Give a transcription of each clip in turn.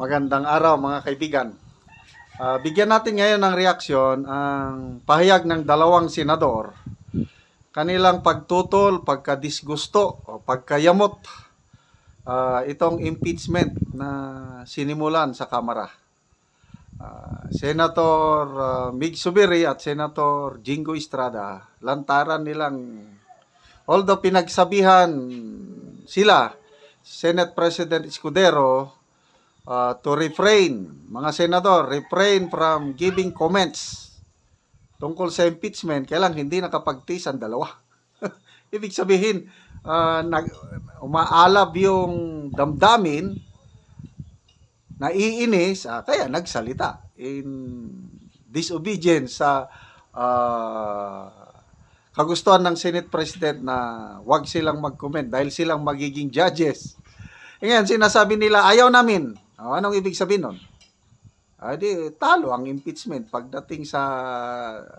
Magandang araw mga kaibigan. Bigyan natin ngayon ng reaksyon ang pahayag ng dalawang senador. Kanilang pagtutol, pagkadisgusto o pagkayamot itong impeachment na sinimulan sa Kamara. Senator Mig Zubiri at Senator Jingo Estrada, lantaran nilang, although pinagsabihan sila, Senate President Escudero, to refrain, mga senador, refrain from giving comments tungkol sa impeachment, kaya lang hindi nakapagtis ang dalawa. Ibig sabihin, umaalab yung damdamin, naiinis, kaya nagsalita in disobedience sa kagustuhan ng Senate President na wag silang mag-comment dahil silang magiging judges. Ngayon, sinasabi nila, ayaw namin. Anong ibig sabihin nun? Di talo ang impeachment pagdating sa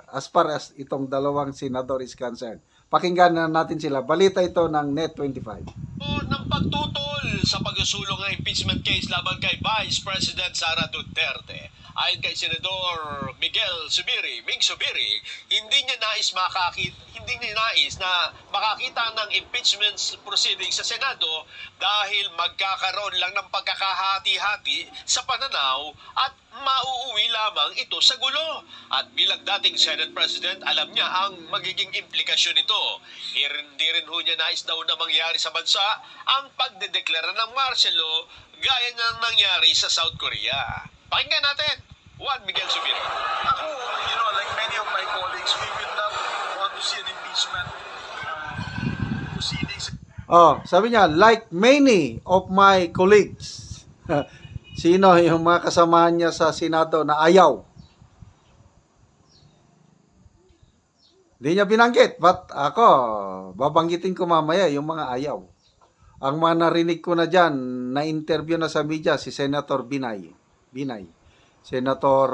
as far as itong dalawang senador is concerned. Pakinggan na natin sila. Balita ito ng Net25. Ng pagtutol sa pagsusulong ng impeachment case laban kay Vice President Sara Duterte. Ayon kay Senador Mig Zubiri, hindi niya nais na makakita ng impeachment proceedings sa Senado dahil magkakaroon lang ng pagkakahati-hati sa pananaw at mauuwi lamang ito sa gulo. At bilang dating Senate President, alam niya ang magiging implikasyon nito. Hindi rin ho niya nais daw na mangyari sa bansa ang pagdedeklara ng martial law gaya ng nangyari sa South Korea. Pakinggan natin, Juan Miguel Zubiri. Ako, like many of my colleagues, we will not want to see an impeachment proceedings. Sabi niya, like many of my colleagues. Sino yung mga kasamahan niya sa Senado na ayaw? Hindi niya binanggit, but ako, babanggitin ko mamaya yung mga ayaw. Ang mga narinig ko na dyan, na-interview na sa media, si Senator Binay. Senator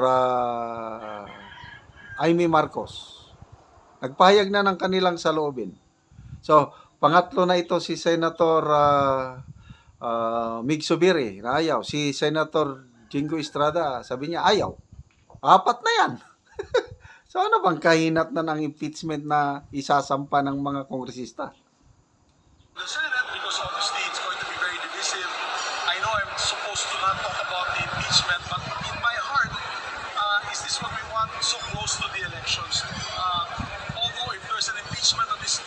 Amy Marcos. Nagpahayag na ng kanilang saloobin. So, pangatlo na ito si Senator Mig Zubiri na ayaw. Si Senator Jingo Estrada, sabi niya ayaw. Apat na yan. So, ano bang kahinat na ng impeachment na isasampa ng mga kongresista? The Senate, because obviously it's going to be very divisive. I know I'm supposed to not talk about the impeachment, but in my heart, is this what we want so close to the elections? Although if there's an impeachment that is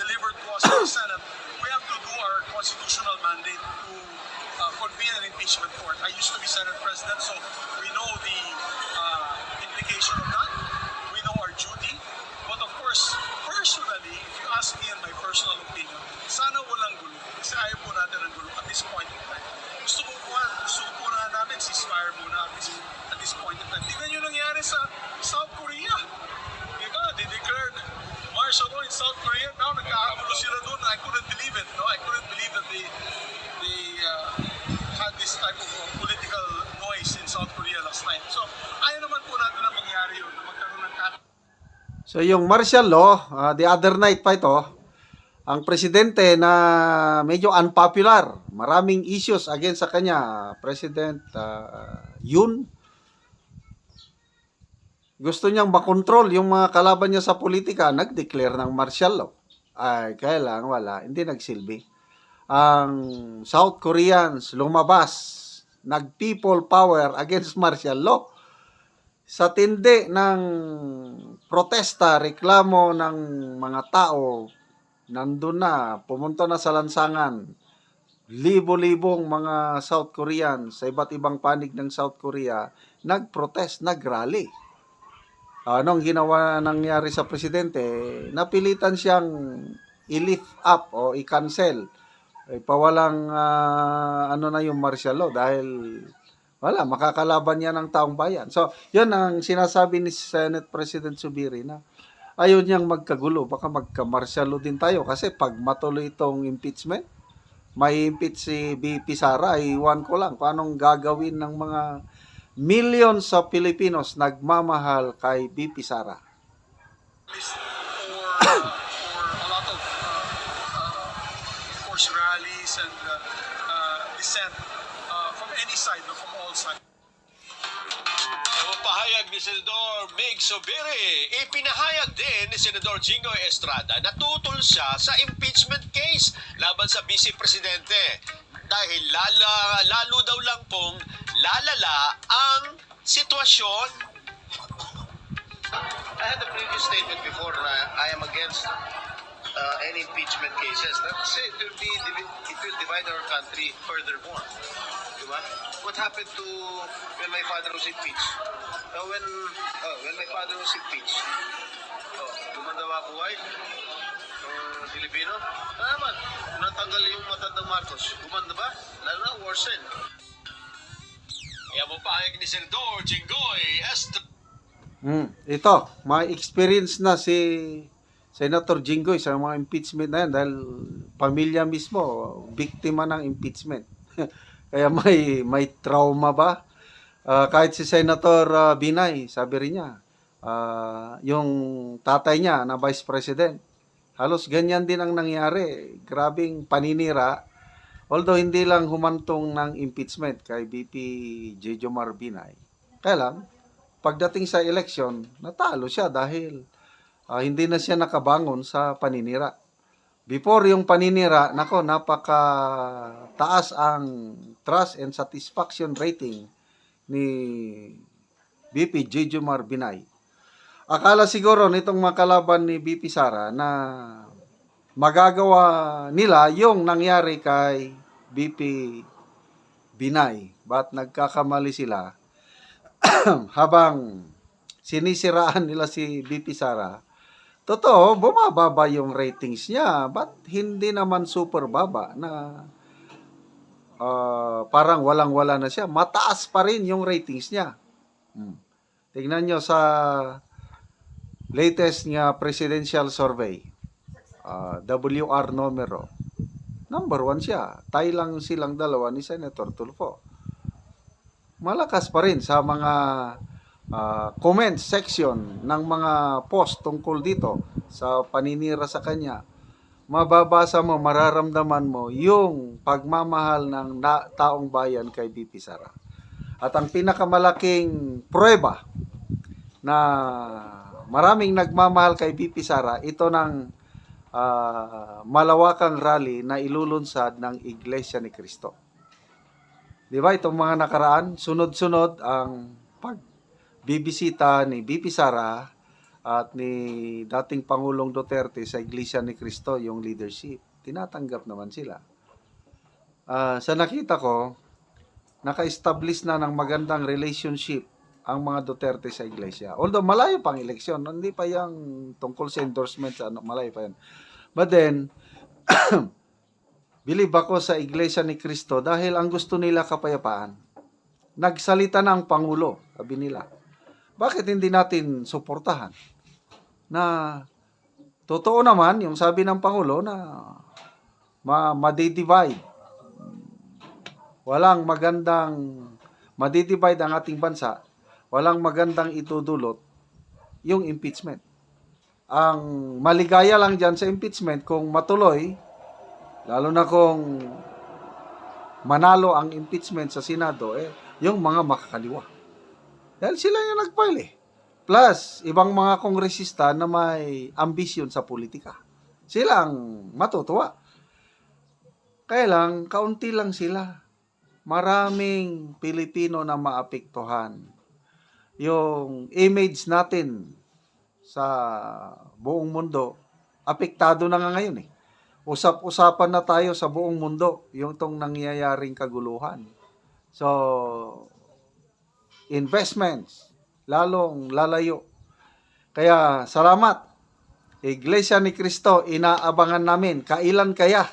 delivered to us in the Senate, we have to do our constitutional mandate to convene an impeachment court. I used to be Senate President, so we know the implication of that. We know our duty. But of course, personally, if you ask me in my personal opinion, sana walang gulo. Kasi ayaw po natin ng gulo at this point in time. Gusto ko po na namin ceasefire muna at this point in time. Tignan nyo nangyari sa South Korea. Diba? They declared martial law in South Korea. Now nagkakagulo sila doon. I couldn't believe it. No? I couldn't believe that they had this type of political noise in South Korea last night. So ayaw naman po natin na mangyari yun. Na magkaroon ng So yung martial law, the other night pa ito, ang presidente na medyo unpopular, maraming issues against sa kanya, President Yoon, gusto niyang makontrol yung mga kalaban niya sa politika, nag-declare ng martial law. Ay, kaya lang, wala, hindi nagsilbi. Ang South Koreans lumabas, nag-people power against martial law. Sa tindi ng protesta, reklamo ng mga tao, nandun na, pumunta na sa lansangan, libo-libong mga South Koreans sa iba't ibang panig ng South Korea, nag-protest, nag-rally. Anong nangyari sa presidente? Napilitan siyang i-lift up o i-cancel. Pawalang na yung martial law dahil wala, makakalaban niya ng taong bayan. So, yun ang sinasabi ni Senate President Zubiri na ayaw niyang magkagulo. Baka magka-martial law din tayo. Kasi pag matuloy itong impeachment, may impeach si VP Sara, iwan ko lang kung anong gagawin ng mga millions sa Pilipinos nagmamahal kay VP Sara. for a lot of course rallies and dissent from any side, no, from all sides. Ang pahayag ni Senador Mig Zubiri, ipinahayag din ni Senador Jinggoy Estrada na tutol siya sa impeachment case laban sa Vice Presidente dahil lalo daw lang pong lalala ang sitwasyon. I had a previous statement before na I am against any impeachment cases. That's it. It will divide our country furthermore. Diba? What happened to when my father was impeached? When my father was impeached, gumanda ba buhay ng Pilipino? Naman, natanggal yung matandang Marcos. Gumanda ba? Lalo na worsen. Kaya mo pahayag ni Senador Jinggoy Estrada. Ito, may experience na si Senator Jinggoy sa mga impeachment na yan dahil pamilya mismo, biktima ng impeachment. Kaya may trauma ba? Kahit si Senator Binay, sabi rin niya, yung tatay niya na Vice President, halos ganyan din ang nangyari. Grabing paninira. Although hindi lang humantong ng impeachment kay BP Jejomar Binay. Kaya lang, pagdating sa election, natalo siya dahil hindi na siya nakabangon sa paninira. Before yung paninira, napaka taas ang trust and satisfaction rating ni BP Jejomar Binay. Akala siguro nitong makalaban ni BP Sara na magagawa nila yung nangyari kay BP Binay. But nagkakamali sila habang sinisiraan nila si BP Sara. Totoo, bumababa yung ratings niya, but hindi naman super baba na parang walang-wala na siya. Mataas pa rin yung ratings niya. Tingnan nyo sa latest nga presidential survey, WR numero. Number 1 siya. Tay lang silang dalawa ni Senator Tulfo. Malakas pa rin sa mga comment section ng mga post tungkol dito sa paninira sa kanya. Mababasa mo, mararamdaman mo yung pagmamahal ng taong bayan kay BP Sara. At ang pinakamalaking prueba na maraming nagmamahal kay BP Sara, ito ng malawakang rally na ilulunsad ng Iglesia ni Cristo. Di ba itong mga nakaraan, sunod-sunod ang pagbibisita ni BP Sara at ni dating Pangulong Duterte sa Iglesia ni Cristo, yung leadership. Tinatanggap naman sila. Sa nakita ko, naka-establish na ng magandang relationship ang mga Duterte sa Iglesia. Although malayo pang eleksyon, hindi pa yung tungkol sa endorsements, malayo pa yan. But then, believe ako sa Iglesia ni Cristo dahil ang gusto nila kapayapaan. Nagsalita na ang Pangulo, sabi nila. Bakit hindi natin suportahan? Na totoo naman, yung sabi ng Pangulo na madidivide. Walang magandang, madidivide ang ating bansa. Walang magandang itudulot yung impeachment. Ang maligaya lang dyan sa impeachment kung matuloy, lalo na kung manalo ang impeachment sa Senado, yung mga makakaliwa. Dahil sila yung nag-file Plus, ibang mga kongresista na may ambisyon sa politika. Sila ang matutuwa. Kaya lang, kaunti lang sila. Maraming Pilipino na maapektuhan. Yung image natin sa buong mundo, apektado na nga ngayon Usap-usapan na tayo sa buong mundo yung itong nangyayaring kaguluhan. So, investments, lalong lalayo. Kaya, salamat. Iglesia ni Cristo, inaabangan namin. Kailan kaya?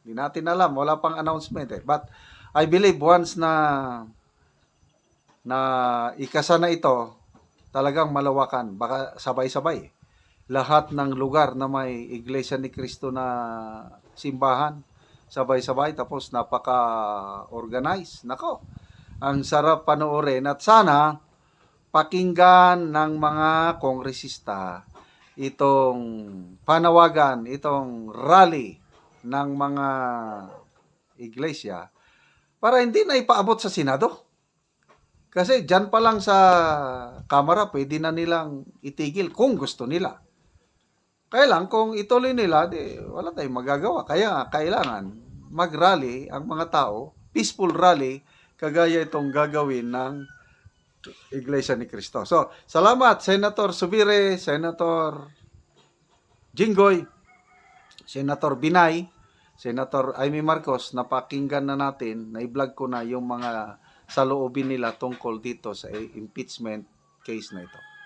Hindi natin alam. Wala pang announcement But, I believe once na ikasa na ito, talagang malawakan. Baka sabay-sabay. Lahat ng lugar na may Iglesia ni Cristo na simbahan, sabay-sabay, tapos napaka-organize. Nako, ang sarap panoorin. At sana, pakinggan ng mga kongresista itong panawagan, itong rally ng mga iglesia para hindi na ipaabot sa Senado. Kasi dyan pa lang sa Kamara, pwede na nilang itigil kung gusto nila. Kaya lang, kung ituloy nila, wala tayong magagawa. Kaya kailangan mag-rally ang mga tao, peaceful rally, kagaya itong gagawin ng Iglesia ni Cristo. So, salamat, Senator Zubiri, Senator Jinggoy, Senator Binay, Senator Amy Marcos, napakinggan na natin, na-vlog ko na yung mga saloobin nila tungkol dito sa impeachment case na ito.